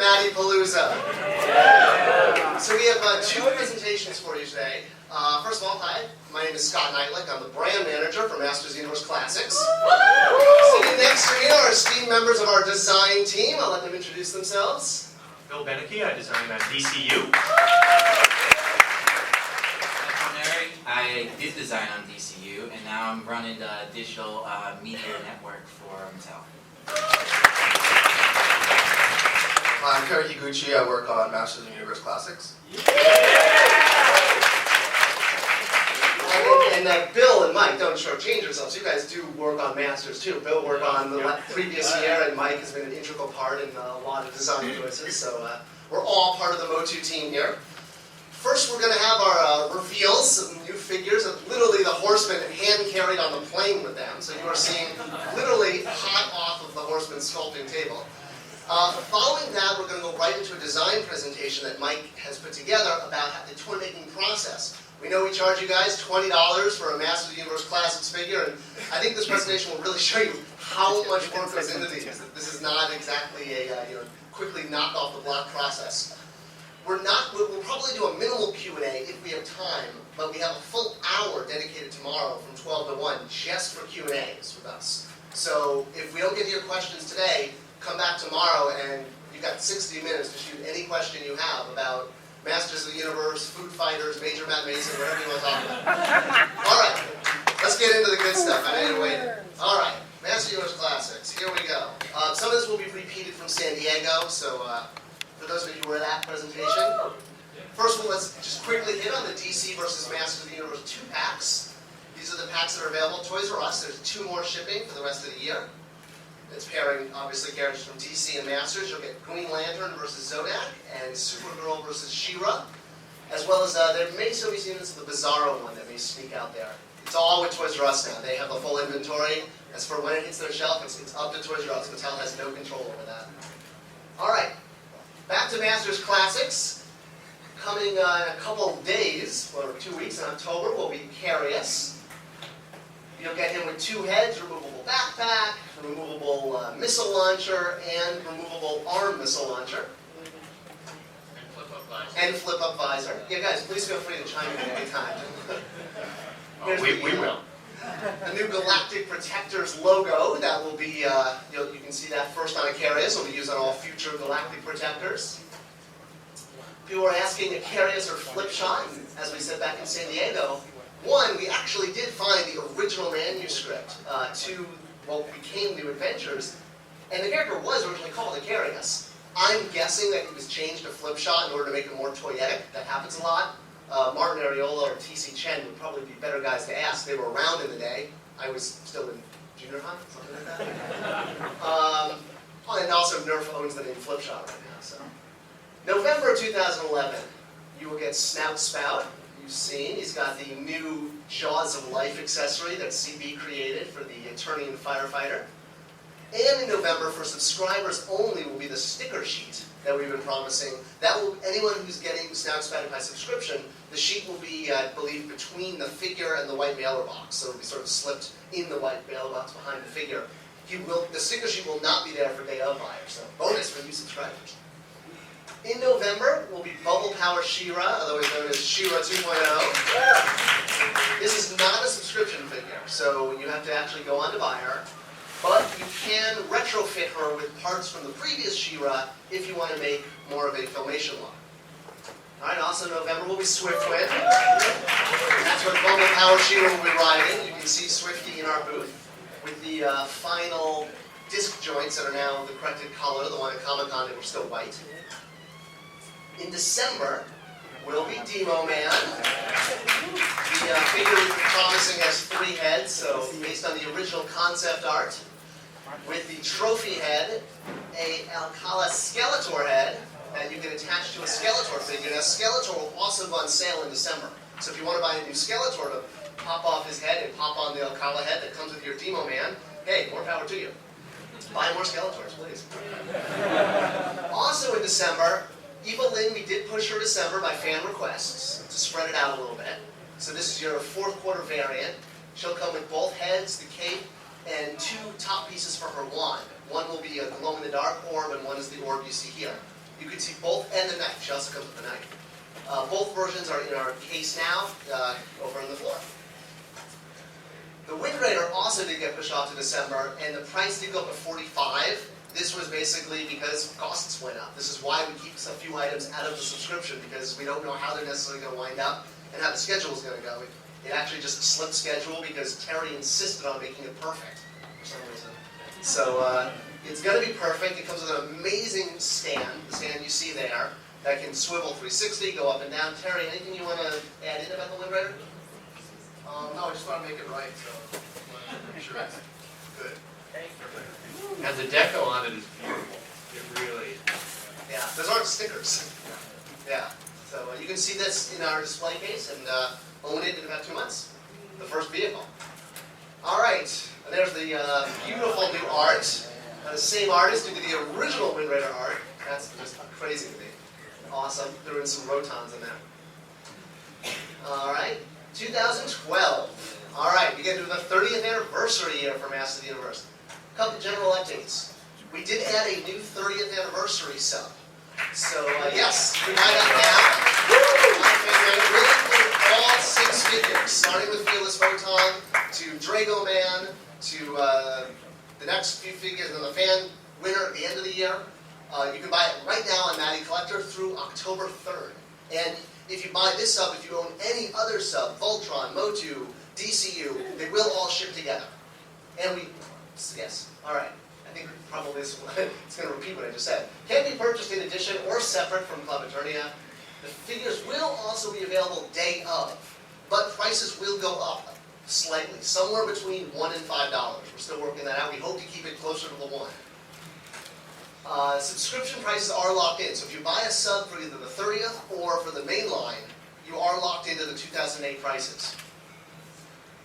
Mattypalooza. So we have two presentations for you today. First of all, hi, my name is Scott Knightlick. I'm the brand manager for Masters Universe Classics. Sitting next to me are esteemed members of our design team. I'll let them introduce themselves. Bill Beneke, I design on DCU. I did design on DCU, and now I'm running the digital media network for Mattel. I'm Kerry Higuchi. I work on Masters Universe Classics. And Bill and Mike, don't shortchange yourselves. You guys do work on Masters too. Bill worked on the previous year, and Mike has been an integral part in a lot of design choices. So we're all part of the MOTU team here. First, we're going to have our reveals, some new figures, of literally the horsemen hand-carried on the plane with them. So you are seeing literally hot off of the horseman sculpting table. Following that, we're going to go right into a design presentation that Mike has put together about the toy making process. We know we charge you guys $20 for a Masters Universe Classics figure, and I think this presentation will really show you how much work goes into these. This is not exactly a quickly knock off the block process. We'll probably do a minimal Q&A if we have time, but we have a full hour dedicated tomorrow from 12 to 1 just for Q&As with us. So if we don't get to your questions today, come back tomorrow and you've got 60 minutes to shoot any question you have about Masters of the Universe, Food Fighters, Major Matt Mason, whatever you want to talk about. All right, let's get into the good stuff. I know you're waiting. All right, Masters of the Universe Classics. Here we go. Some of this will be repeated from San Diego, so for those of you who were at that presentation. First of all, let's just quickly hit on the DC versus Masters of the Universe 2-packs. These are the packs that are available at Toys R Us. There's 2 more shipping for the rest of the year. It's pairing, obviously, characters from DC and Masters. You'll get Green Lantern versus Zodak and Supergirl versus She-Ra, as well as there may still be units of the Bizarro one that may sneak out there. It's all with Toys R Us now. They have the full inventory. As for when it hits their shelf, it's up to Toys R Us. Mattel has no control over that. All right. Back to Masters Classics. Coming in a couple of days, or 2 weeks in October, will be Carius. You'll get him with 2 heads, removable backpack, removable missile launcher, and removable arm missile launcher. And flip-up visor. Yeah, guys, please feel free to chime in at any time. We will. The new Galactic Protectors logo, that will be, you can see that first on a Carius. Will be used on all future Galactic Protectors. People were asking a Carius or flip shot, and as we said back in San Diego, one, we actually did find the original manuscript to what became New Adventures, and the character was originally called a Carius. I'm guessing that it was changed to flip shot in order to make it more toyetic. That happens a lot. Martin Areola or T.C. Chen would probably be better guys to ask. They were around in the day. I was still in junior high, something like that. And also Nerf owns the name Flipshot right now. So, November 2011, you will get Snout Spout. You've seen he's got the new Jaws of Life accessory that CB created for the attorney and firefighter. And in November, for subscribers only, will be the sticker sheet that we've been promising. That will, anyone who's getting Snout Spouted by subscription, the sheet will be, I believe, between the figure and the white mailer box. So it'll be sort of slipped in the white mailer box behind the figure. The sticker sheet will not be there for day of buyers, so bonus for new subscribers. In November will be Bubble Power She-Ra, otherwise known as She-Ra 2.0. This is not a subscription figure, so you have to actually go on to buy her. But you can retrofit her with parts from the previous She-Ra if you want to make more of a Filmation look. Alright, also in November will be Swiftwind. That's what Bubble Power She-Ra will be riding. You can see Swifty in our booth with the final disc joints that are now the corrected color. The one at Comic-Con, they were still white. In December will be Demo Man. The figure we've been promising has 3 heads, so based on the original concept art. With the trophy head, a Alcala Skeletor head that you can attach to a Skeletor figure. Now Skeletor will also go on sale in December. So if you want to buy a new Skeletor to pop off his head and pop on the Alcala head that comes with your Demo Man, hey, more power to you. Buy more Skeletors, please. Also in December, Eva Lynn, we did push her December by fan requests to spread it out a little bit. So this is your 4th quarter variant. She'll come with both heads, the cape, and 2 top pieces for her wand. One will be a glow-in-the-dark orb, and one is the orb you see here. You can see both and the knife. She also comes with the knife. Both versions are in our case now, over on the floor. The Wind Raider also did get pushed off to December, and the price did go up to $45. This was basically because costs went up. This is why we keep a few items out of the subscription, because we don't know how they're necessarily going to wind up and how the schedule is going to go. It actually just slipped schedule because Terry insisted on making it perfect for some reason. So it's going to be perfect. It comes with an amazing stand, the stand you see there, that can swivel 360, go up and down. Terry, anything you want to add in about the Wind Raider? No, I just want to make it right, so I'm sure it's Good. And the deco on it is beautiful. It really, Yeah, those aren't stickers. Yeah, so you can see this in our display case and own it in about 2 months. The first vehicle. All right, and there's the beautiful new art. The same artist who did the original Wind Raider art. That's just crazy to me. Awesome. Threw in some rotons in there. All right, 2012. All right, we get to the 30th anniversary year for Masters of the Universe. A couple general updates. We did add a new 30th anniversary sub. So yes, we might have now. We'll include all 6 figures, starting with Fearless Photon to Drago Man to the next few figures, and the fan winner at the end of the year. You can buy it right now on Matty Collector through October 3rd. And if you buy this sub, if you own any other sub, Voltron, MOTU, DCU, they will all ship together. And yes, all right. I think probably it's going to repeat what I just said. Can be purchased in addition or separate from Club Eternia. The figures will also be available day of, but prices will go up slightly, somewhere between $1 and $5. We're still working that out. We hope to keep it closer to the 1. Subscription prices are locked in, so if you buy a sub for either the 30th or for the main line, you are locked into the 2008 prices.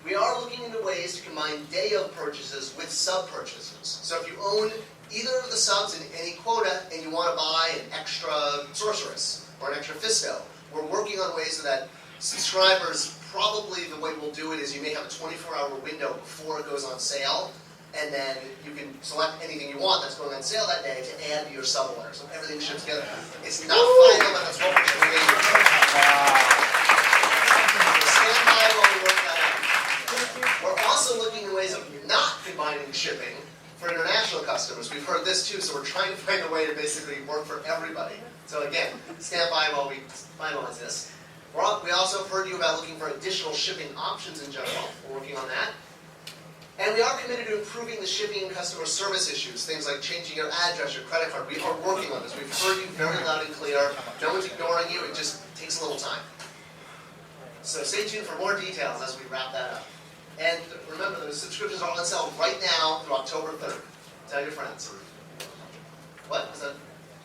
We are looking into ways to combine day-of purchases with sub-purchases. So if you own either of the subs in any quota and you want to buy an extra Sorceress or an extra Fisto, we're working on ways so that subscribers, probably the way we'll do it is you may have a 24-hour window before it goes on sale, and then you can select anything you want that's going on sale that day to add to your sub order. So everything ships together. It's not final, but that's what we're creating. Stand by while we work that out. We're also looking at ways of not combining shipping for international customers. We've heard this too, so we're trying to find a way to basically work for everybody. So again, stand by while we finalize this. We also have heard you about looking for additional shipping options in general. We're working on that. And we are committed to improving the shipping and customer service issues, things like changing your address, your credit card. We are working on this. We've heard you very loud and clear. No one's ignoring you. It just takes a little time. So stay tuned for more details as we wrap that up. And remember, those subscriptions are on sale right now through October 3rd. Tell your friends. What? Is that?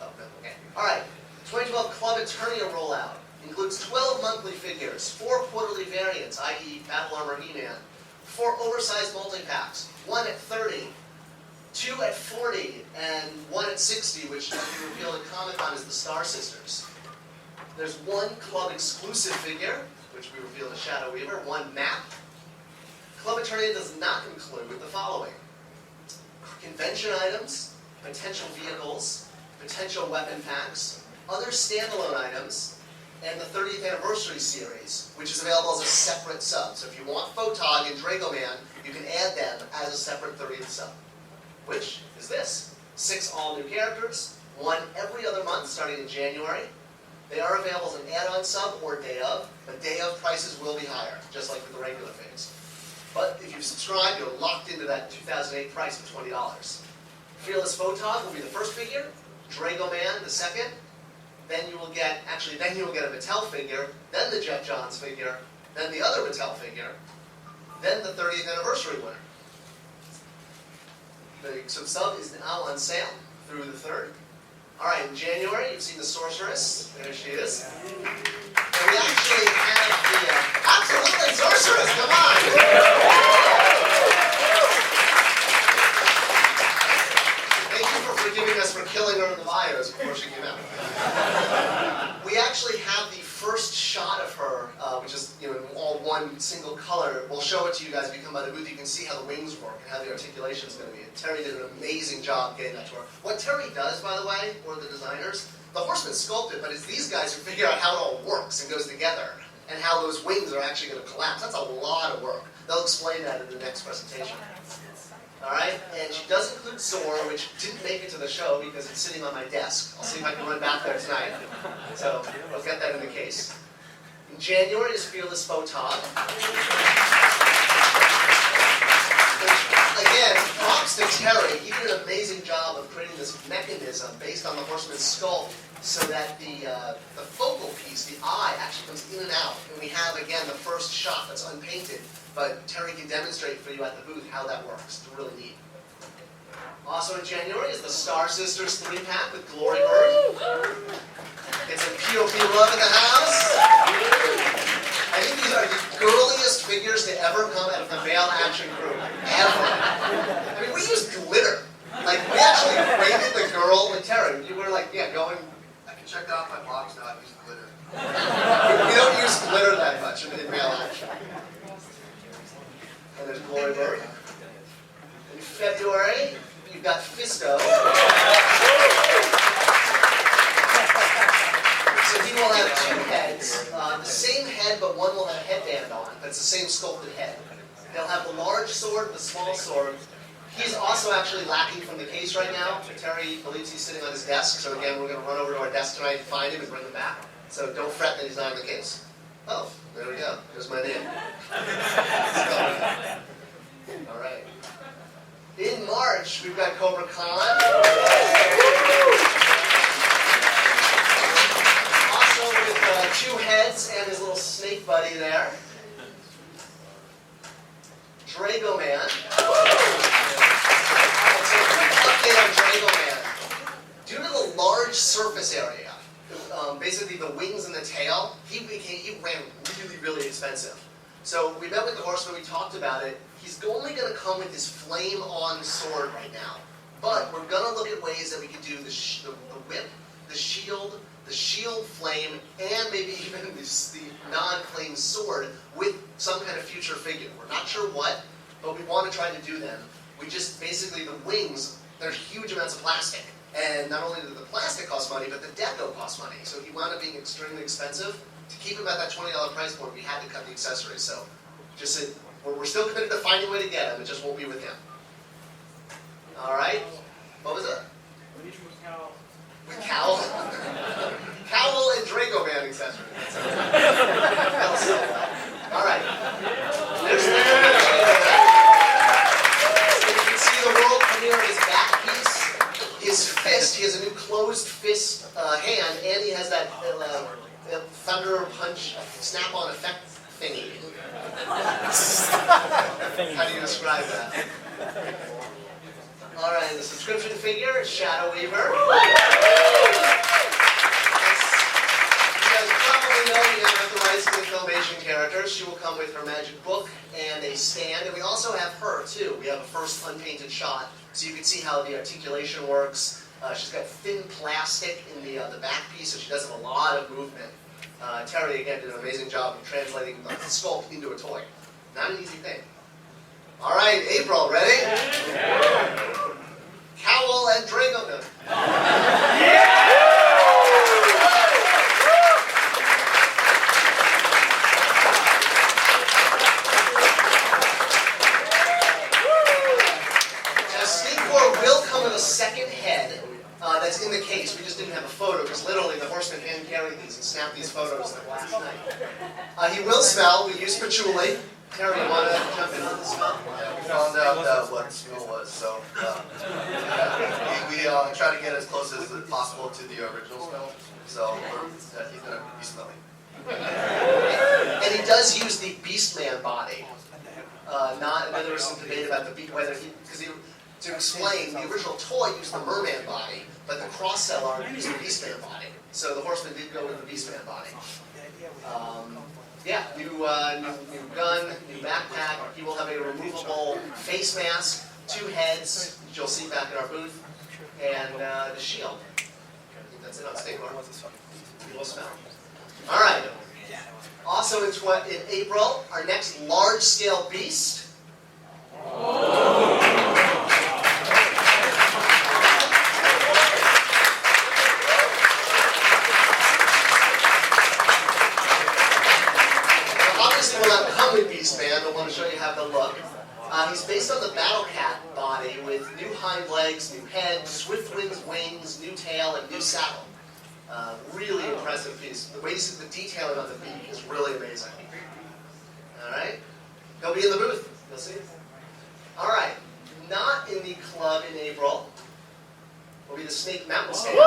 Oh, good. Okay. All right. 2012 Club Eternia rollout includes 12 monthly figures, 4 quarterly variants, i.e. Battle Armor He-Man, 4 oversized multi-packs, 1 at 30, 2 at 40, and 1 at 60, which we revealed at Comic-Con is the Star Sisters. There's 1 club exclusive figure, which we revealed as Shadow Weaver, 1 map. Club Eternia does not include the following: convention items, potential vehicles, potential weapon packs, other standalone items, and the 30th anniversary series, which is available as a separate sub. So if you want Photog and Drago Man, you can add them as a separate 30th sub, which is this: 6 all-new characters, 1 every other month starting in January. They are available as an add-on sub or day of, but day of prices will be higher, just like with the regular figs. But if you subscribe, you're locked into that 2008 price of $20. Fearless Photog will be the first figure, Drago Man the second, then you will get a Mattel figure, then the Jeff Johns figure, then the other Mattel figure, then the 30th anniversary winner. The sub is now on sale through the 3rd. All right, in January, you've seen the Sorceress. There she is. And we actually have the... absolutely, Sorceress, come on! Thank you for forgiving us for killing her in the bios before she came out. We actually have the first shot of her, which is in all one single color. We'll show it to you guys if you come by the booth. You can see how the wings work and how the articulation is going to be. And Terry did an amazing job getting that to her. What Terry does, by the way, or the designers, the horsemen sculpt it, but it's these guys who figure out how it all works and goes together, and how those wings are actually going to collapse. That's a lot of work. They'll explain that in the next presentation. All right, and she does include Zor, which didn't make it to the show because it's sitting on my desk. I'll see if I can run back there tonight. So we'll get that in the case. In January is Fearless Photog. Again, props to Terry. He did an amazing job of creating this mechanism based on the horseman's skull so that the focal piece, the eye, actually comes in and out. And we have, again, the first shot that's unpainted. But Terry can demonstrate for you at the booth how that works. It's really neat. Also in January is the Star Sisters 3-pack with Glory Bird. It's a POP love in the house. I think these are the girliest figures to ever come out of the male action group. Ever. I mean, we use glitter. Like, we actually rated the girl with Terry. You were like, yeah, going. I can check that off my box now. I use glitter. We don't use glitter that much in male action. And there's Glory Bird. In February, you've got Fisto. So he will have two heads. The same head, but one will have a headband on. That's the same sculpted head. They'll have the large sword and the small sword. He's also actually lacking from the case right now. Terry believes he's sitting on his desk. So again, we're going to run over to our desk tonight and find him and bring him back. So don't fret that he's not in the case. Oh, there we go. There's my name. All right. In March, we've got Cobra Khan. Also with two heads and his little snake buddy there. Drago Man. So a quick update on Drago Man. Due to the large surface area, basically the wings and the tail, he ran really, really expensive. So we met with the horseman, we talked about it. He's only going to come with his flame-on sword right now. But we're going to look at ways that we can do the whip, the shield flame, and maybe even the non-flame sword with some kind of future figure. We're not sure what, but we want to try to do them. We just, basically the wings, there's huge amounts of plastic. And not only did the plastic cost money, but the deco cost money. So he wound up being extremely expensive. To keep him at that $20 price point, we had to cut the accessories. So just said, we're still committed to finding a way to get him. It just won't be with him. All right. What was it? With Cowl. Cowl and Drago Man accessory. All right. There's the so you can see the world premiere of his back piece. His fist, he has a new closed fist hand, and he has that thunder punch snap-on effect thingy. How do you describe that? All right, the subscription figure is Shadow Weaver. You guys probably know we have the rights to the Filmation characters. She will come with her magic book and a stand, and we also have her too. We have a first unpainted shot, so you can see how the articulation works. She's got thin plastic in the back piece, so she does have a lot of movement. Terry, again, did an amazing job of translating the sculpt into a toy. Not an easy thing. All right, April, ready? Yeah. Cowl and Drago. Now, Stinkor will come with a second head. That's in the case. We just didn't have a photo because literally the horseman hand carried these and snapped these photos like last night. He will smell. We use patchouli. Terry, you want to jump in on the smell? Yeah, we found out what the smell was, so we try to get as close as possible to the original smell. So he's going to be smelling. And he does use the Beastman body. There was some debate about whether to explain, the original toy used the merman body, but the cross-seller used the Beastman body. So the horseman did go with the Beastman body. New gun, new backpack. He will have a removable face mask, two heads, which you'll see back in our booth, and the shield. I think that's it on Stinkor. You will smell. All right. Also in April, our next large-scale beast. Obviously, will not come with Beast Man, but I want to show you how they look. He's based on the Battle Cat body with new hind legs, new head, swift wings, new tail, and new saddle. Really impressive piece. The way you see the detailing on the beak is really amazing. All right? He'll be in the booth. You'll see. All right. Not in the club in April will be the Snake Mountain stands. So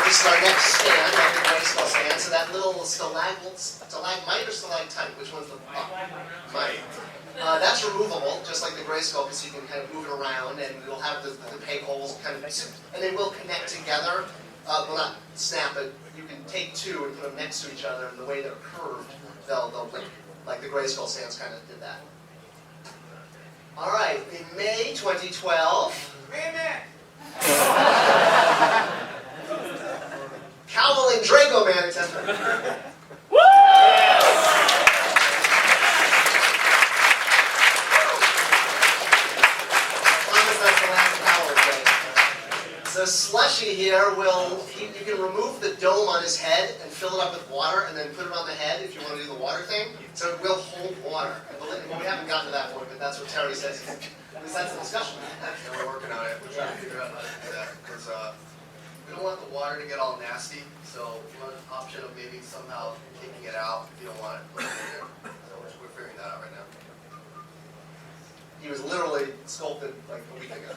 this is our next stand, not the Grayskull stand. So that little stalagmite or stalactite, which one's the mite? That's removable, just like the Grayskull, because you can kind of move it around, and you'll have the peg holes kind of, and they will connect together. Well, not snap, but you can take two and put them next to each other, and the way they're curved, they'll link, like the Grayskull stands kind of did that. All right, in May 2012. Cowell and Drago Man, etc. So Slushy here you can remove the dome on his head and fill it up with water and then put it on the head if you want to do the water thing. So it will hold water. Well, we haven't gotten to that point, but that's what Terry says. At least that's the discussion. And we're working on it. We're trying to figure out how to do that because we don't want the water to get all nasty. So we want an option of maybe somehow taking it out if you don't want it put it in there. So we're figuring that out right now. He was literally sculpted like a week ago.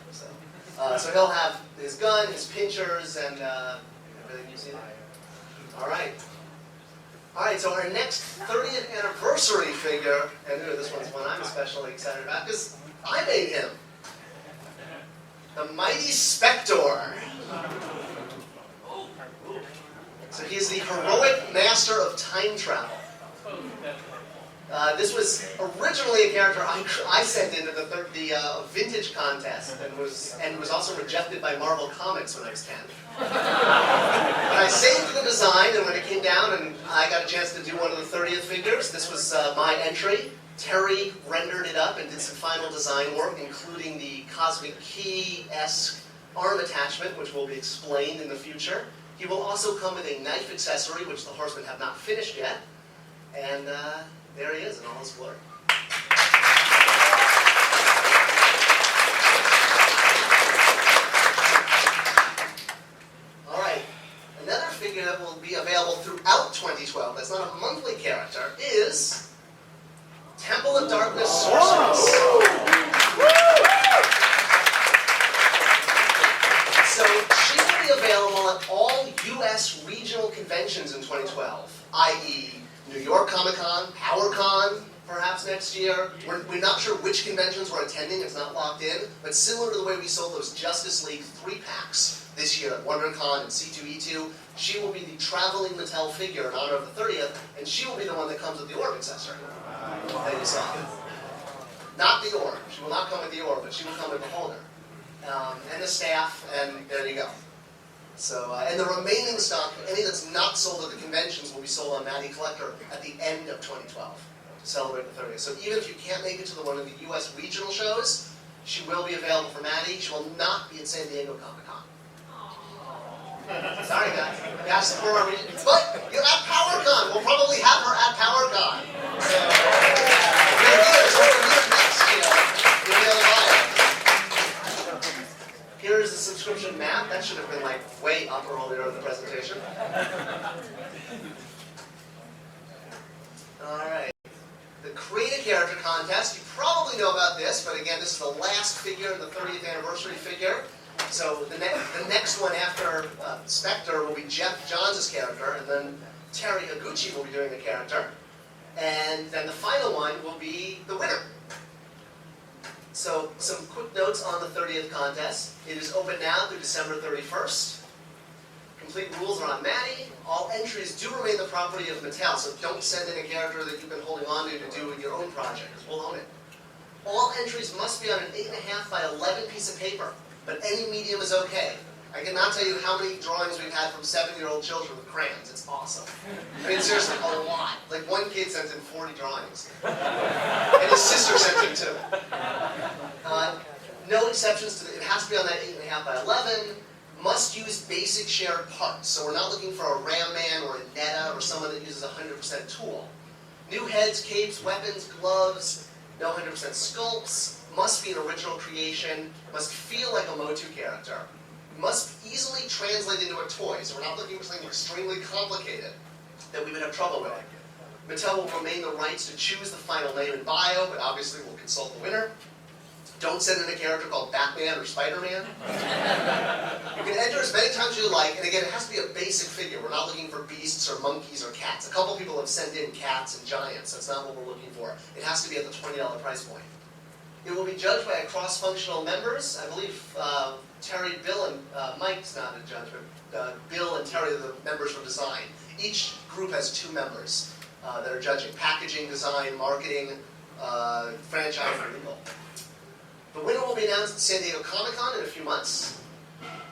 So he'll have his gun, his pinchers, and everything you see there. All right. All right, so our next 30th anniversary figure, and this one's one I'm especially excited about because I made him. The Mighty Spector. So he's the heroic master of time travel. This was originally a character I sent into the vintage contest and was also rejected by Marvel Comics when I was 10. But I saved the design, and when it came down and I got a chance to do one of the 30th figures, this was my entry. Terry rendered it up and did some final design work, including the Cosmic Key-esque arm attachment, which will be explained in the future. He will also come with a knife accessory, which the Horsemen have not finished yet. And there he is in all his glory. All right. Another figure that will be available throughout 2012, that's not a monthly character, is Temple of Darkness Sorceress. So she will be available at all U.S. regional conventions in 2012, i.e. New York Comic-Con, PowerCon, perhaps next year. We're not sure which conventions we're attending, it's not locked in, but similar to the way we sold those Justice League 3-packs this year at WonderCon and C2E2, she will be the traveling Mattel figure in honor of the 30th, and she will be the one that comes with the orb accessory that you saw. Not the orb. She will not come with the orb, but she will come with the holder. And the staff, and there you go. So, and the remaining stock, any that's not sold at the conventions, will be sold on Matty Collector at the end of 2012 to celebrate the 30th. So even if you can't make it to one of the U.S. regional shows, she will be available for Matty. She will not be at San Diego Comic-Con. Sorry, guys. That's for our region. But you're at PowerCon. We'll probably have her at PowerCon. So, next year, you'll be able to buy it. Here's the subscription map. That should have been like way up earlier in the presentation. All right. The Create a Character Contest. You probably know about this, but again, this is the last figure in the 30th anniversary figure. So the next one after Spectre will be Jeff Johns' character, and then Terry Higuchi will be doing the character. And then the final one will be the winner. So some quick notes on the 30th contest. It is open now through December 31st. Complete rules are on Matty. All entries do remain the property of Mattel, so don't send in a character that you've been holding on to do your own project. We'll own it. All entries must be on an 8.5 by 11 piece of paper. but any medium is okay. I cannot tell you how many drawings we've had from 7-year-old children with crayons. It's awesome. I mean, seriously, a lot. Like, one kid sent in 40 drawings. And his sister sent in 2. No exceptions to it has to be on that 8.5 by 11. Must use basic shared parts. So we're not looking for a Ram Man or a Netta or someone that uses 100% tool. New heads, capes, weapons, gloves, no 100% sculpts. Must be an original creation. Must feel like a MOTU character. Must easily translate into a toy, so we're not looking for something extremely complicated that we would have trouble with. Mattel will remain the rights to choose the final name and bio, but obviously we'll consult the winner. Don't send in a character called Batman or Spider-Man. You can enter as many times as you like, and again, it has to be a basic figure. We're not looking for beasts or monkeys or cats. A couple people have sent in cats and giants. That's not what we're looking for. It has to be at the $20 price point. It will be judged by cross-functional members. I believe Terry, Bill, and Mike's not a judge, but Bill and Terry are the members for design. Each group has 2 members that are judging: packaging, design, marketing, franchise, and legal. The winner will be announced at San Diego Comic-Con in a few months,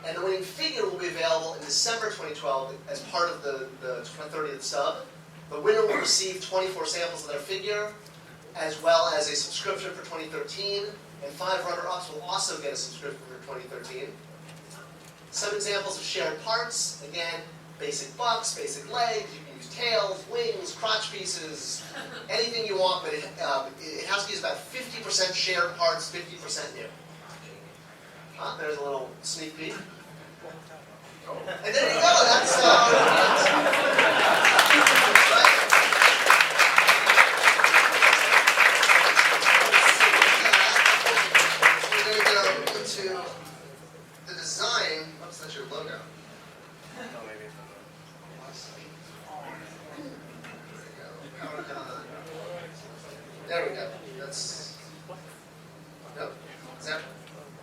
and the winning figure will be available in December 2012 as part of the 30th sub. The winner will receive 24 samples of their figure, as well as a subscription for 2013, and 5 runner-ups will also get a subscription for 2013. Some examples of shared parts: again, basic bucks, basic legs. You can use tails, wings, crotch pieces, anything you want, but it has to use about 50% shared parts, 50% new. There's a little sneak peek. And there you go, that's we're going to go into the design. Oops, that's your logo. There we go. That's. Nope. Is that?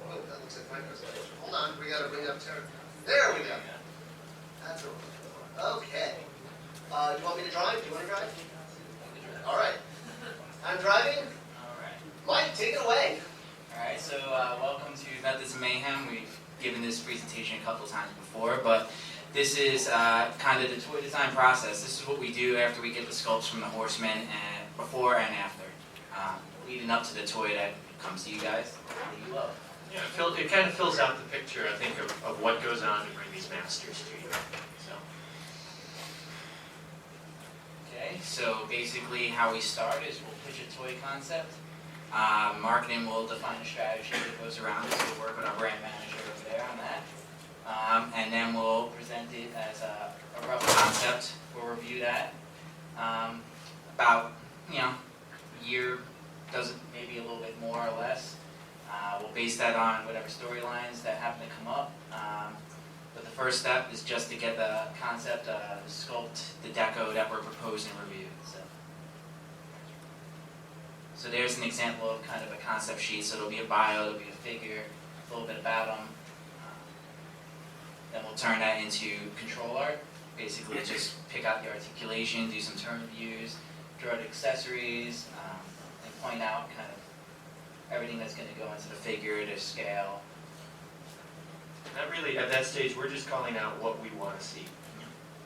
Oh, that looks like my presentation. Hold on. We got to bring up Terry. There we go. That's all. Okay. You want me to drive? Do you want to drive? All right. I'm driving. All right. Mike, take it away. All right. So welcome to Methods of Mayhem. We've given this presentation a couple times before, but this is kind of the toy design process. This is what we do after we get the sculpts from the horsemen, and before and after, leading up to the toy that comes to you guys that you love. Yeah, it kind of fills out the picture, I think, of what goes on to bring these masters to you. Okay, so basically how we start is we'll pitch a toy concept. Marketing will define a strategy that goes around, so we'll work with our brand manager over there on that. And then we'll present it as a rough concept. We'll review that. About, a year, doesn't maybe a little bit more or less. We'll base that on whatever storylines that happen to come up. But the first step is just to get the concept, the sculpt, the deco that we're proposing reviewed. So there's an example of kind of a concept sheet. So there'll be a bio, there'll be a figure, a little bit about them. Then we'll turn that into control art. Basically just pick out the articulation, do some turn views, draw the accessories, and point out kind of everything that's going to go into the figure, the scale. Not really, at that stage, we're just calling out what we want to see.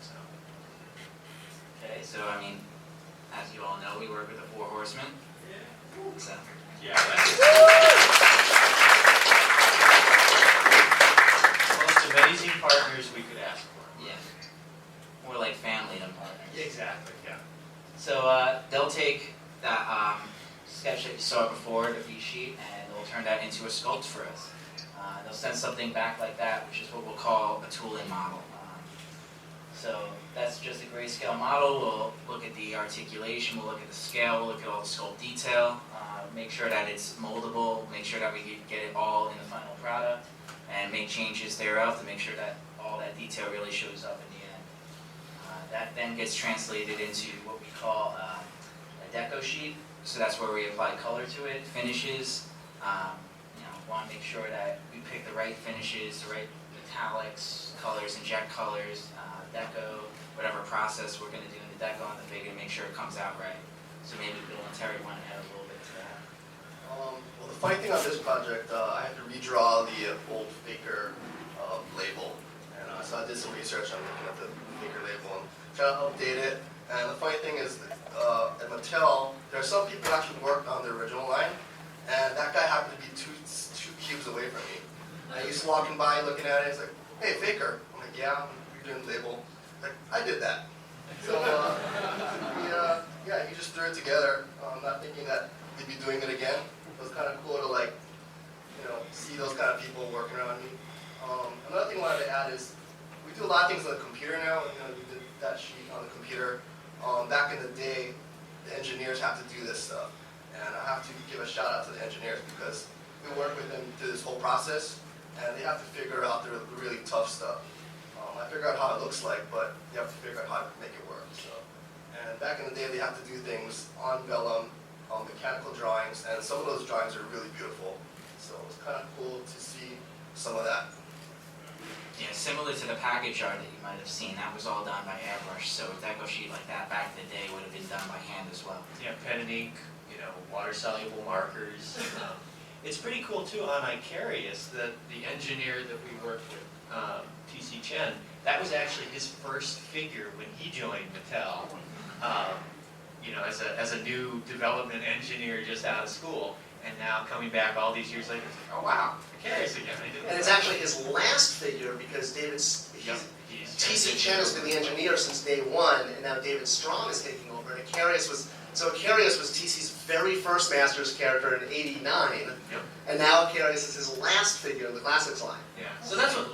So. Okay, so I mean, as you all know, we work with the 4 horsemen. So. Yeah, that's the most amazing partners we could ask for. Yeah. More like family than partners. Exactly, yeah. So they'll take that sketch that you saw before, the V sheet, and they'll turn that into a sculpt for us. They'll send something back like that, which is what we'll call a tooling model. So that's just a grayscale model. We'll look at the articulation, we'll look at the scale, we'll look at all the sculpt detail, make sure that it's moldable, make sure that we get it all in the final product, and make changes thereof to make sure that all that detail really shows up in the end. That then gets translated into what we call a deco sheet. So that's where we apply color to it, finishes. Want to make sure that we pick the right finishes, the right metallics, colors, inject colors, deco, whatever process we're going to do in the deco on the figure to make sure it comes out right. So maybe Bill and Terry want to add a little bit to that. Well, the funny thing on this project, I had to redraw the old Faker label. And so I did some research on looking at the Faker label and trying to update it. And the funny thing is, at Mattel, there are some people who actually worked on the original line, and that guy happened to be two cubes away from me. I used to walking by, looking at it, he's like, "Hey, Faker." I'm like, "Yeah, I'm redoing the label." Like, I did that. So, he just threw it together, not thinking that he'd be doing it again. It was kind of cool to, like, see those kind of people working around me. Another thing I wanted to add is, we do a lot of things on the computer now. We did that sheet on the computer. Back in the day, the engineers have to do this stuff. And I have to give a shout out to the engineers because we work with them through this whole process, and they have to figure out the really tough stuff. I figure out how it looks like, but you have to figure out how to make it work. And back in the day, they have to do things on vellum, mechanical drawings, and some of those drawings are really beautiful. So it was kind of cool to see some of that. Yeah, similar to the package art that you might have seen, that was all done by airbrush. So a deco sheet like that back in the day would have been done by hand as well. Yeah, pen and ink, water-soluble markers. It's pretty cool too on Icarius that the engineer that we worked with, T.C. Chen, that was actually his first figure when he joined Mattel. As a new development engineer just out of school, and now coming back all these years later, it's like, oh wow, Icarius again. And it's actually his last figure because T.C. Chen has been the engineer since day one, and now David Strong is taking over. And Icarius was T.C.'s very first Masters character in '89, and now Icarius is his last figure in the Classics line. Yeah. So that's what.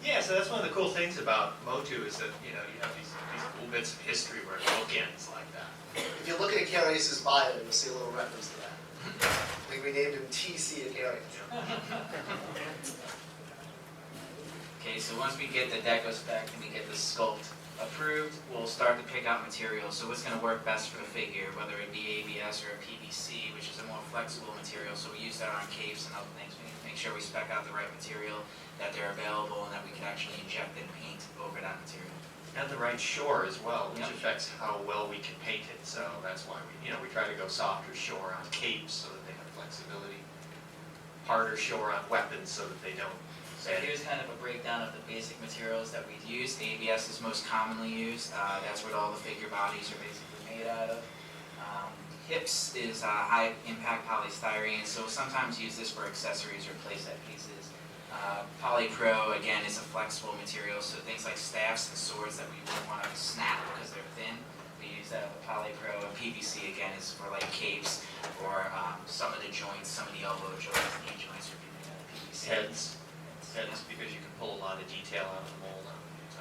Yeah, so that's one of the cool things about MOTU is that you have these cool bits of history where it bookends like that. If you look at Icarius' bio, you'll see a little reference to that. I think we named him T.C. Icarius. Okay, so once we get the deco spec and we get the sculpt approved, we'll start to pick out materials. So what's going to work best for the figure, whether it be ABS or a PVC, which is a more flexible material. So we use that on capes and other things. We need to make sure we spec out the right material, that they're available, and that we can actually inject and paint over that material. And the right shore as well, which affects how well we can paint it. So that's why we try to go softer shore on capes so that they have flexibility, harder shore on weapons so that they don't. So here's kind of a breakdown of the basic materials that we've used. ABS is most commonly used. That's what all the figure bodies are basically made out of. HIPS is high impact polystyrene, so we'll sometimes use this for accessories or playset pieces. Polypro, again, is a flexible material, so things like staffs and swords that we wouldn't want to snap because they're thin, we use that with Polypro. And PVC, again, is for like capes or some of the joints, some of the elbow joints, knee joints are made out of PVC. Heads because you can pull a lot of detail out of the mold on them. So.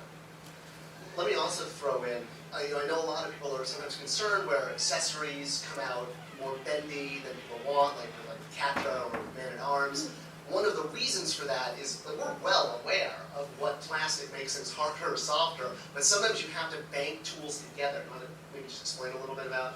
Let me also throw in, I know a lot of people are sometimes concerned where accessories come out more bendy than people want, like Catra or Man-at-Arms. One of the reasons for that is that we're well aware of what plastic makes things harder or softer, but sometimes you have to bank tools together. You want to maybe just explain a little bit about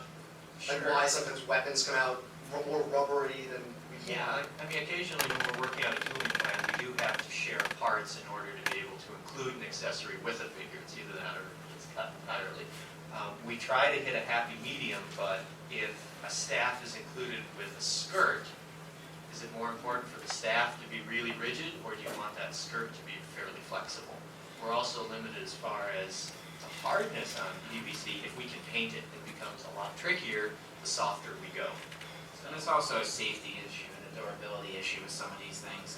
why sometimes weapons come out more rubbery than we can? Yeah, I mean, occasionally when we're working on a tooling plan, we do have to share parts in order to be able to include an accessory with a figure. It's either that or it's cut entirely. We try to hit a happy medium, but if a staff is included with a skirt, is it more important for the staff to be really rigid, or do you want that skirt to be fairly flexible? We're also limited as far as the hardness on PVC. If we can paint it, it becomes a lot trickier the softer we go. And it's also a safety issue and a durability issue with some of these things.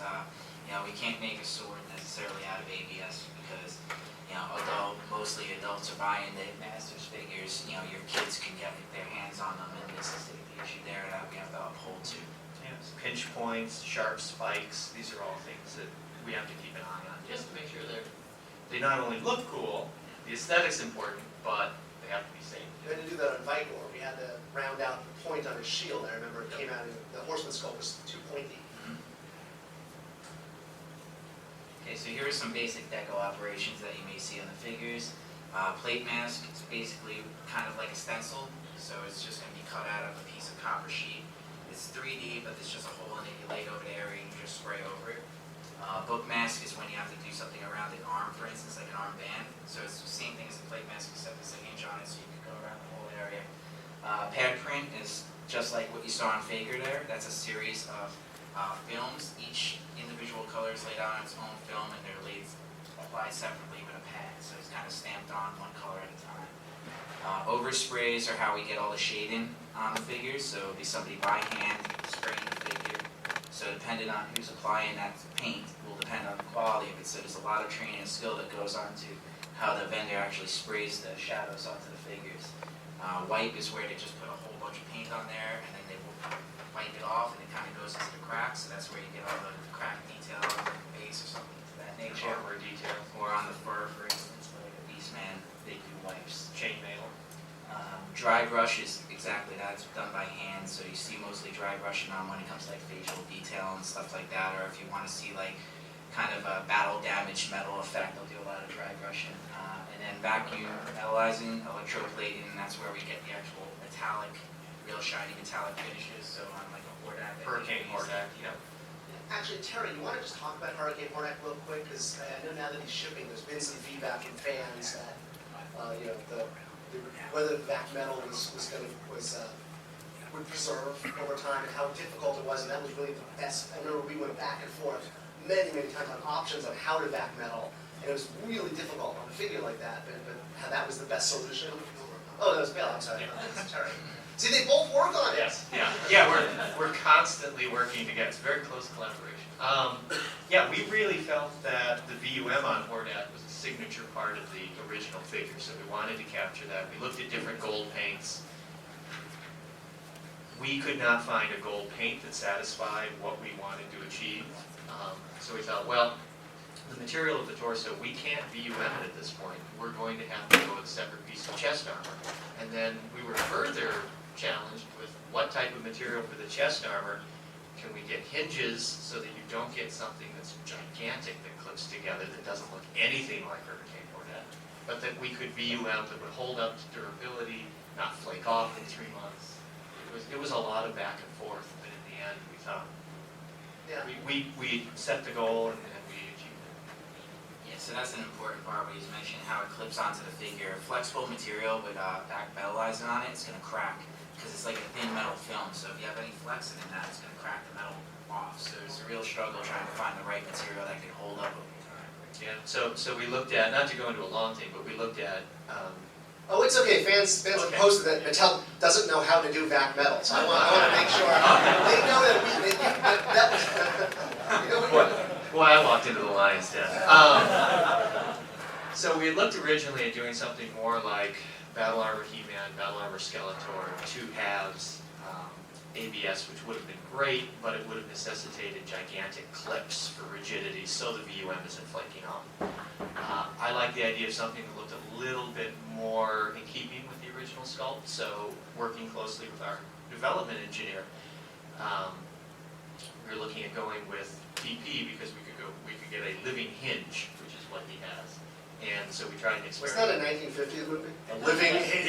We can't make a sword necessarily out of ABS because, although mostly adults are buying the Masters figures, your kids can get their hands on them, and there's a safety issue there that we have to uphold too. Pinch points, sharp spikes, these are all things that we have to keep an eye on just to make sure they not only look cool, the aesthetic's important, but they have to be safe. We had to do that on Vigor. We had to round out the point on his shield. I remember it came out, and the horseman sculpt was too pointy. Okay, so here are some basic deco operations that you may see on the figures. Plate mask is basically kind of like a stencil, so it's just going to be cut out of a piece of copper sheet. It's 3D, but there's just a hole in it. You lay it over the area and you just spray over it. Book mask is when you have to do something around an arm, for instance, like an arm band. So it's the same thing as a plate mask, except there's a hinge on it, so you can go around the whole area. Pad print is just like what you saw on Faker there. That's a series of films. Each individual color is laid out on its own film, and they're applied separately with a pad, so it's kind of stamped on one color at a time. Oversprays are how we get all the shading on the figures, so it'll be somebody by hand spraying the figure. So depending on who's applying that paint will depend on the quality of it. So there's a lot of training and skill that goes on to how the vendor actually sprays the shadows onto the figures. Wipe is where they just put a whole bunch of paint on there, and then they will wipe it off, and it kind of goes into the cracks. So that's where you get all the crack detail on the base or something to that nature. Armor detail. Or on the fur, for instance, like a Beastman, they do wipes. Chainmail. Dry brush is exactly that. It's done by hand, so you see mostly dry brushing on when it comes to like facial detail and stuff like that. Or if you want to see like kind of a battle damaged metal effect, they'll do a lot of dry brushing. And then vacuum metallizing, electroplating, and that's where we get the actual metallic, real shiny metallic finishes. So on like a Hordak. Hurricane Hordak, yeah. Actually, Terry, you want to just talk about Hurricane Hordak real quick? Because I know now that he's shipping, there's been some feedback from fans that, you know, whether the back metal would preserve over time, and how difficult it was, and that was really the best. I remember we went back and forth many times on options on how to back metal, and it was really difficult on a figure like that, but how that was the best solution. Oh, that was Bill, I'm sorry. That's Terry. See, they both work on it. Yes, yeah, we're constantly working together. It's very close collaboration. Yeah, we really felt that the VUM on Hordak was a signature part of the original figure, so we wanted to capture that. We looked at different gold paints. We could not find a gold paint that satisfied what we wanted to achieve. So we thought, well, the material of the torso, we can't VUM it at this point. We're going to have to go with a separate piece of chest armor. And then we were further challenged with what type of material for the chest armor can we get hinges so that you don't get something that's gigantic that clips together that doesn't look anything like Hurricane Hordak, but that we could VUM that would hold up to durability, not flake off in 3 months. It was a lot of back and forth, but in the end we thought, Yeah. we set the goal and we achieved it. Yeah, so that's an important part where he's mentioning how it clips onto the figure. Flexible material with back metallizing on it, it's going to crack because it's like a thin metal film. So if you have any flexing in that, it's going to crack the metal off. So it's a real struggle trying to find the right material that can hold up over time. Yeah, so we looked at, not to go into a long thing, but we looked at Oh, it's okay. Fans have Okay. posted that Mattel doesn't know how to do back metal, so I want to make sure they know that you know what. Boy, I walked into the lion's den. So we looked originally at doing something more like Battle Armor He-Man, Battle Armor Skeletor, 2 halves, ABS, which would have been great, but it would have necessitated gigantic clips for rigidity, so the VUM isn't flaking off. I like the idea of something that looked a little bit more in keeping with the original sculpt, so working closely with our development engineer, we were looking at going with DP because we could get a living hinge, which is what he has. And so we tried to Was experiment. that a 1950s movie? A living hinge?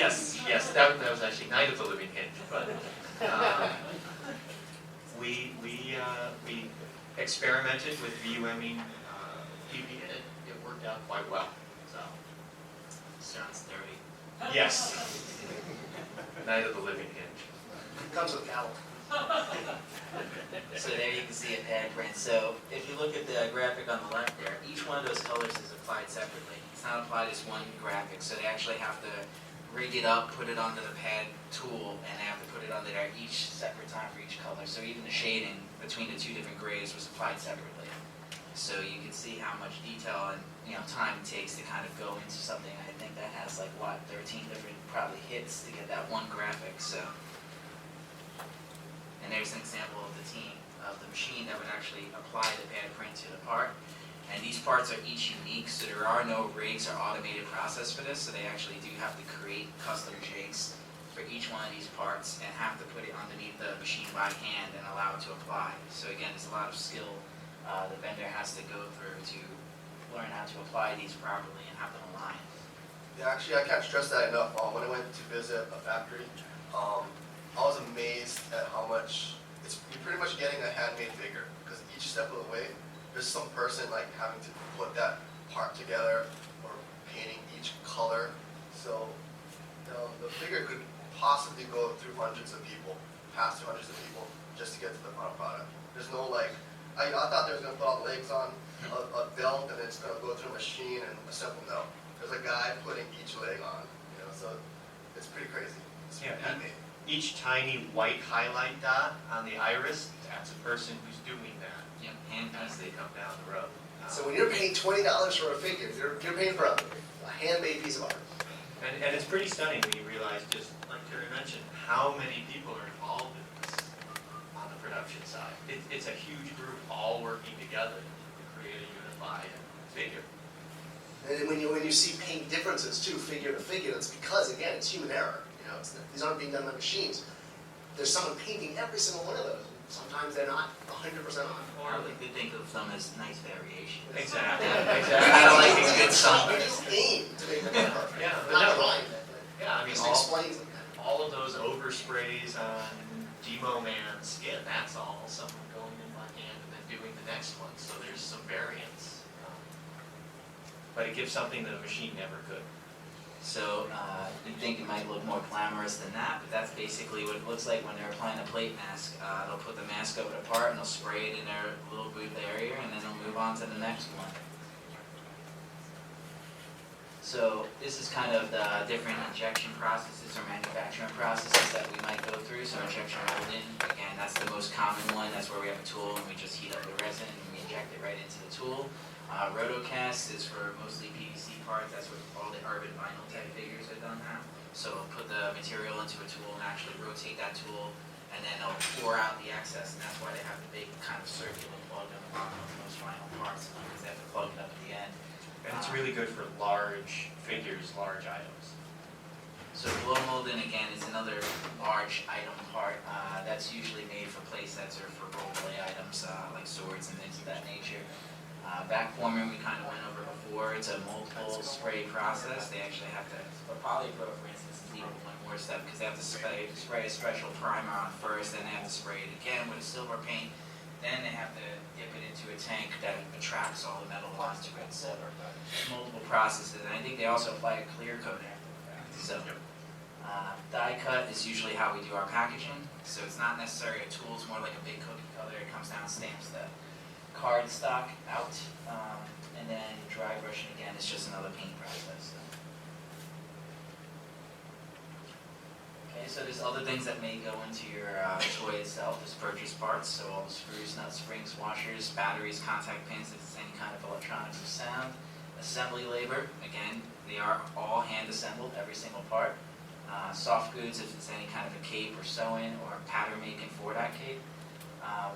Yes, that was actually Night of the Living Hinge, but we experimented with VUMing PP, and it worked out quite well. So Sounds dirty. yes, Night of the Living Hinge. Comes with cattle. So there you can see a pad print. So if you look at the graphic on the left there, each one of those colors is applied separately. It's not applied as one graphic, so they actually have to rig it up, put it onto the pad tool, and they have to put it under there each separate time for each color. So even the shading between the 2 different grays was applied separately. So you can see how much detail and time it takes to kind of go into something. I think that has like what, 13 different probably hits to get that one graphic. So, and there's an example of the machine that would actually apply the pad print to the part. And these parts are each unique, so there are no rigs or automated process for this, so they actually do have to create custom jigs for each one of these parts and have to put it underneath the machine by hand and allow it to apply. So again, there's a lot of skill the vendor has to go through to learn how to apply these properly and have them align. Yeah, actually, I can't stress that enough. When I went to visit a factory, I was amazed at how much you're pretty much getting a handmade figure, because each step of the way, there's some person like having to put that part together or painting each color. So the figure could possibly go through hundreds of people pass through hundreds of people just to get to the final product. There's no like, I thought they was gonna put all the legs on a belt and it's gonna go through a machine and assemble. No, there's a guy putting each leg on, you know, so it's pretty crazy. It's Yeah. handmade. Each tiny white highlight dot on the iris, that's a person who's doing that Yep, hand as they come down the road. So when you're paying $20 for a figure, you're paying for a handmade piece of art. And it's pretty stunning when you realize, just like Terry mentioned, how many people are involved in this on the production side. It's a huge group all working together to create a unified figure. And when you see paint differences too, figure to figure, it's because again it's human error. You know, these aren't being done by machines. There's someone painting every single one of those. Sometimes they're not 100% on. I like to think of them as nice variations. Exactly. I don't like a good song. We just aim to make them perfect. Yeah, but Not no. trying. Yeah, I mean, Just explains them. all of those oversprays on Demo Man's skin, that's all someone going in by hand and then doing the next one. So there's some variance. But it gives something that a machine never could. So you think it might look more glamorous than that, but that's basically what it looks like when they're applying a plate mask. They'll put the mask over the part and they'll spray it in their little booth area and then they'll move on to the next one. So this is kind of the different injection processes or manufacturing processes that we might go through. So injection molding, again, that's the most common one. That's where we have a tool and we just heat up the resin and we inject it right into the tool. Rotocast is for mostly PVC parts. That's what all the urban vinyl type figures are done now. So put the material into a tool and actually rotate that tool, and then they'll pour out the excess. And that's why they have the big kind of circular plug on the bottom of most vinyl parts, because they have to plug it up at the end. And it's really good for large figures, large items. So blow molding again is another large item part. That's usually made for play sets or for role play items like swords and things of that nature. Backforming we kind of went over before. It's a multiple spray process. They actually have to, for polypro for instance, is even one more step because they have to spray a special primer on first, then they have to spray it again with a silver paint. Then they have to dip it into a tank that attracts all the metal onto it. So multiple processes. And I think they also apply a clear coat after the fact. So die cut is usually how we do our packaging. So it's not necessarily a tool, it's more like a big cookie cutter. It comes down, stamps the card stock out, and then dry brushing again is just another paint process. Okay, so there's other things that may go into your toy itself as purchase parts. So all the screws, nuts, springs, washers, batteries, contact pins, if it's any kind of electronics or sound. Assembly labor, again, they are all hand assembled, every single part. Soft goods, if it's any kind of a cape or sewing or pattern making for that cape.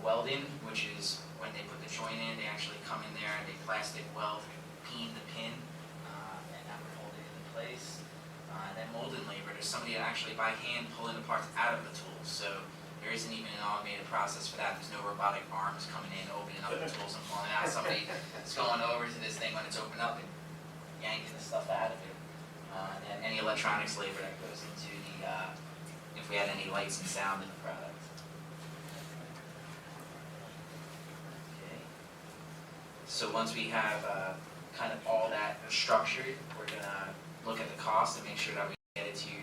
Welding, which is when they put the joint in, they actually come in there and they plastic weld, peen the pin, and that would hold it into place. And then molding labor, there's somebody that actually by hand pulling the parts out of the tools. So there isn't even an automated process for that. There's no robotic arms coming in, opening up the tools and pulling out. Somebody is going over to this thing when it's opened up and yanking the stuff out of it. And then any electronics labor that goes into the, if we had any lights and sound in the product. So once we have kind of all that structured, we're going to look at the cost and make sure that we get it to you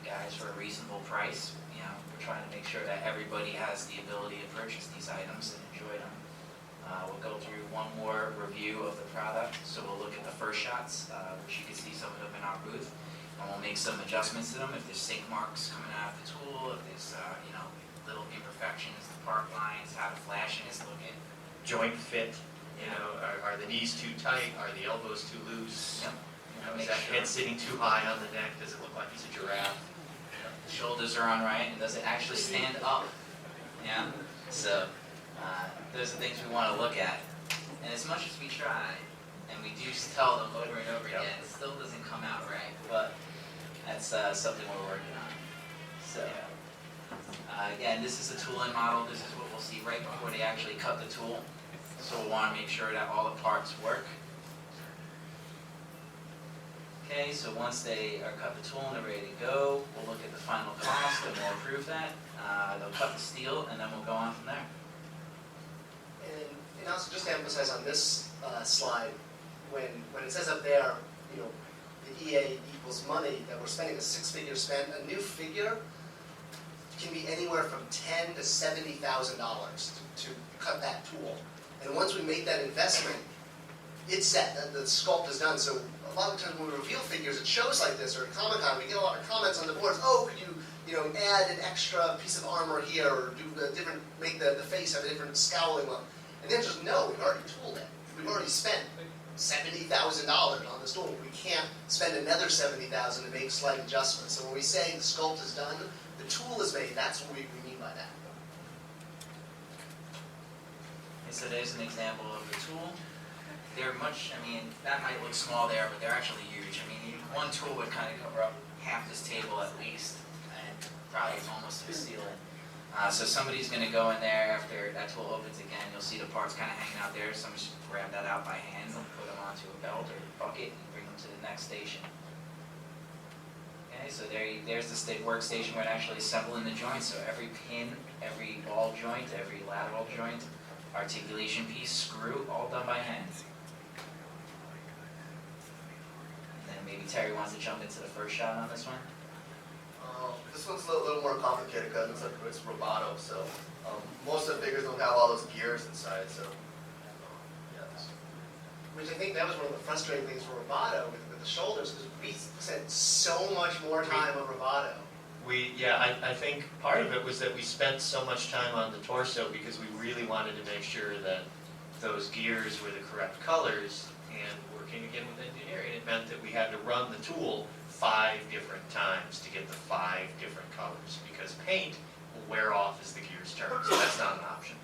guys for a reasonable price. You know, we're trying to make sure that everybody has the ability to purchase these items and enjoy them. We'll go through one more review of the product. So we'll look at the first shots, which you can see some of them in our booth. And we'll make some adjustments to them. If there's sink marks coming out of the tool, if there's little imperfections, the part lines, how the flashing is looking. Joint fit. You know, are the knees too tight? Are the elbows too loose? Yep. You know, is that head sitting too high on the neck? Does it look like he's a giraffe? The shoulders are on right, and does it actually stand up? Yeah. So those are things we want to look at. And as much as we try, and we do tell them over and over again, it still doesn't come out right. But that's something we're working on. So again, this is a tool-in model. This is what we'll see right before they actually cut the tool. So we'll want to make sure that all the parts work. Okay, so once they are cut the tool and they're ready to go, we'll look at the final cost and we'll approve that. They'll cut the steel and then we'll go on from there. And also just to emphasize on this slide, when it says up there, you know, the EA equals money, that we're spending a six-figure spend, a new figure can be anywhere from $10,000 to $70,000 to cut that tool. And once we make that investment, it's set, the sculpt is done. So a lot of times when we reveal figures at shows like this or at Comic-Con, we get a lot of comments on the boards, oh, could you know, add an extra piece of armor here, or do a different, make the face have a different scowling look. And then just, no, we've already tooled it. We've already spent $70,000 on this tool. We can't spend another $70,000 to make slight adjustments. So when we say the sculpt is done, the tool is made, that's what we mean by that. And so there's an example of the tool. They're much, I mean, that might look small there, but they're actually huge. I mean, one tool would kind of cover up half this table at least, and probably almost to the ceiling. So somebody's going to go in there after that tool opens again. You'll see the parts kind of hanging out there. Somebody just grab that out by hand and put them onto a belt or bucket and bring them to the next station. Okay, so there's the workstation where it actually assembling the joints. So every pin, every ball joint, every lateral joint, articulation piece, screw, all done by hand. And then maybe Terry wants to jump into the first shot on this one. This one's a little more complicated because it's roboto, so most of the figures don't have all those gears inside, so yeah. Which I think that was one of the frustrating things for Roboto with the shoulders, because we spent so much more time on Roboto. I think part of it was that we spent so much time on the torso because we really wanted to make sure that those gears were the correct colors, and working again with engineering, it meant that we had to run the tool 5 different times to get the 5 different colors, because paint will wear off as the gears turn, so that's not an option.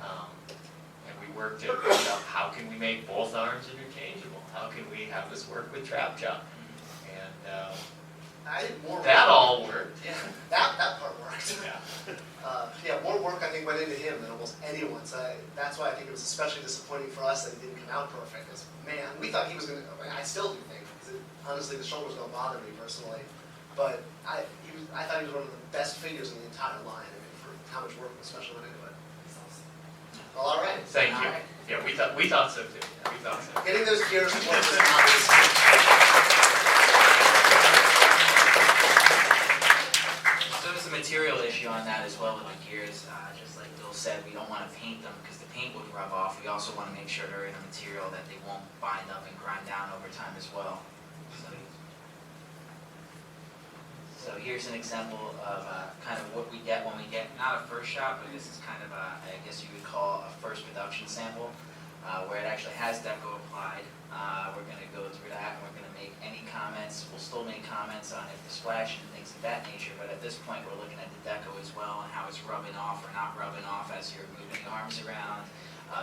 And we worked to figure out how can we make both arms interchangeable? How can we have this work with trap chop? And I did more that work. all worked. Yeah. That part worked. Yeah. More work I think went into him than almost anyone. So that's why I think it was especially disappointing for us that he didn't come out perfect. Because man, we thought he was going to. I mean, I still do think. Honestly, the shoulders don't bother me personally, but I thought he was one of the best figures in the entire line. I mean, for how much work especially went into it. Well, all right. Thank you. All right. Yeah, we thought so too. We thought so. Getting those gears to work is obvious. So there's a material issue on that as well with the gears. Just like Bill said, we don't want to paint them because the paint would rub off. We also want to make sure they're in a material that they won't bind up and grind down over time as well. So here's an example of kind of what we get when we get, not a first shot, but this is kind of a, I guess you would call a first production sample, where it actually has deco applied. We're going to go through that, and we're going to make any comments. We'll still make comments on if there's flashing and things of that nature, but at this point we're looking at the deco as well and how it's rubbing off or not rubbing off as you're moving the arms around,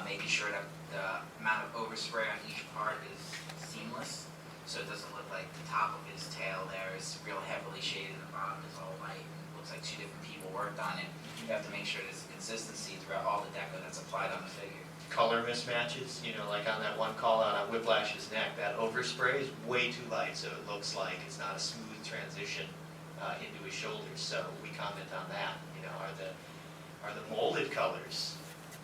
making sure that the amount of overspray on each part is seamless, so it doesn't look like the top of his tail there is real heavily shaded and the bottom is all white. It looks like 2 different people worked on it. You have to make sure there's a consistency throughout all the deco that's applied on the figure. Color mismatches, like on that one call out on Whiplash's neck, that overspray is way too light, so it looks like it's not a smooth transition into his shoulders. So we comment on that. Are the molded colors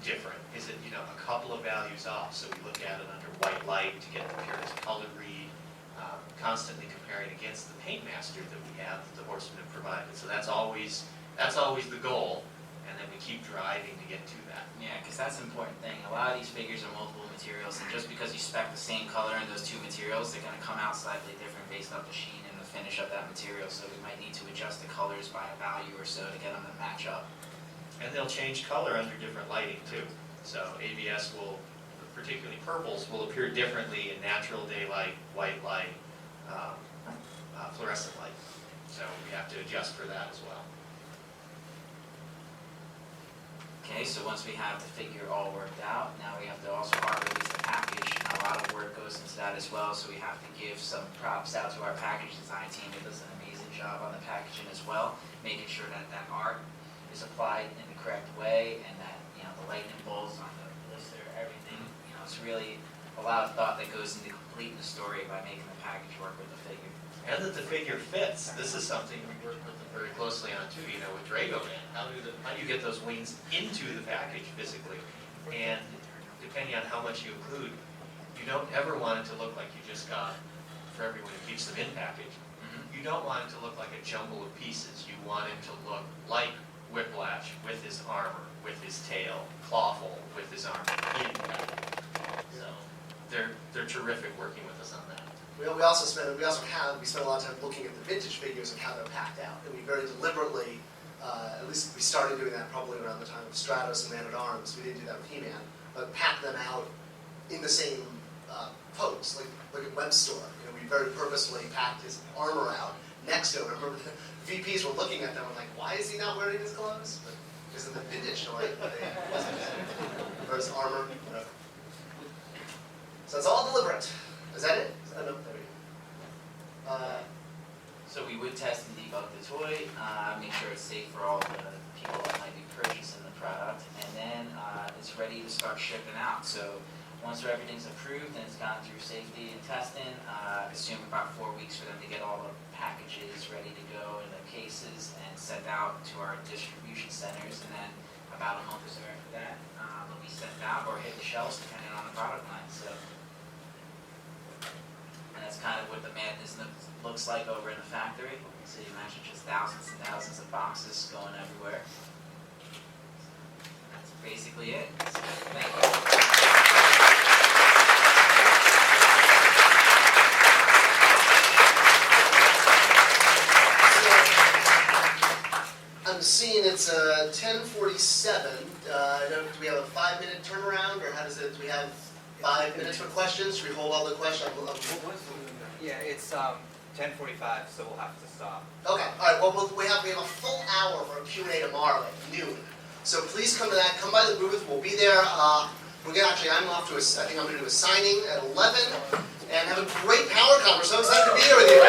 different? Is it a couple of values off? So we look at it under white light to get the purest color read, constantly comparing against the paint master that we have that the Horsemen have provided. So that's always the goal, and then we keep driving to get to that. Yeah, because that's an important thing. A lot of these figures are multiple materials, and just because you spec the same color in those 2 materials, they're going to come out slightly different based off the sheen and the finish of that material. So we might need to adjust the colors by a value or so to get them to match up. And they'll change color under different lighting too. So ABS will, particularly purples, will appear differently in natural daylight, white light, fluorescent light. So we have to adjust for that as well. Okay, so once we have the figure all worked out, now we have to also hard release the package. Now, a lot of work goes into that as well, so we have to give some props out to our package design team. It does an amazing job on the packaging as well, making sure that that art is applied in the correct way, and that the lightning bolts on the blister, everything. It's really a lot of thought that goes into completing the story by making the package work with the figure. And that the figure fits. This is something we work with them very closely on too, with Drago Man. How do you get those wings into the package physically? And depending on how much you include, you don't ever want it to look like you just got, for everyone who keeps them in package, you don't want it to look like a jumble of pieces. You want it to look like Whiplash with his armor, with his tail, Clawful with his armor. He didn't have it. So they're terrific working with us on that. We spent a lot of time looking at the vintage figures and how they're packed out, and we very deliberately, at least we started doing that probably around the time of Stratos and Man at Arms. We didn't do that with He-Man, but pack them out in the same pose, like a web store. You know, we very purposefully packed his armor out next to him. I remember the VPs were looking at them and like, why is he not wearing his clothes? But isn't the vintage like or his armor, whatever. So it's all deliberate. Is that it? No, there we go. So we would test and debug the toy, make sure it's safe for all the people that might be purchasing the product, and then it's ready to start shipping out. So once everything's approved and it's gone through safety and testing, assume about 4 weeks for them to get all the packages ready to go in the cases and sent out to our distribution centers, and then about a month or so after that, they'll be sent out or hit the shelves depending on the product line. So. And that's kind of what the madness looks like over in the factory. So you imagine just thousands and thousands of boxes going everywhere. That's basically it. So, thank you. I'm seeing it's 10:47. Do we have a 5-minute turnaround, or how does it? Do we have 5 minutes for questions? Should we hold all the questions? Yeah, it's 10:45, so we'll have to stop. Okay, all right. Well, we have a full hour for a Q&A tomorrow at noon. So please come to that. Come by the booth. We'll be there. We're gonna I'm off to I think I'm gonna do a signing at 11, and have a great PowerCon. We're so excited to be here with you.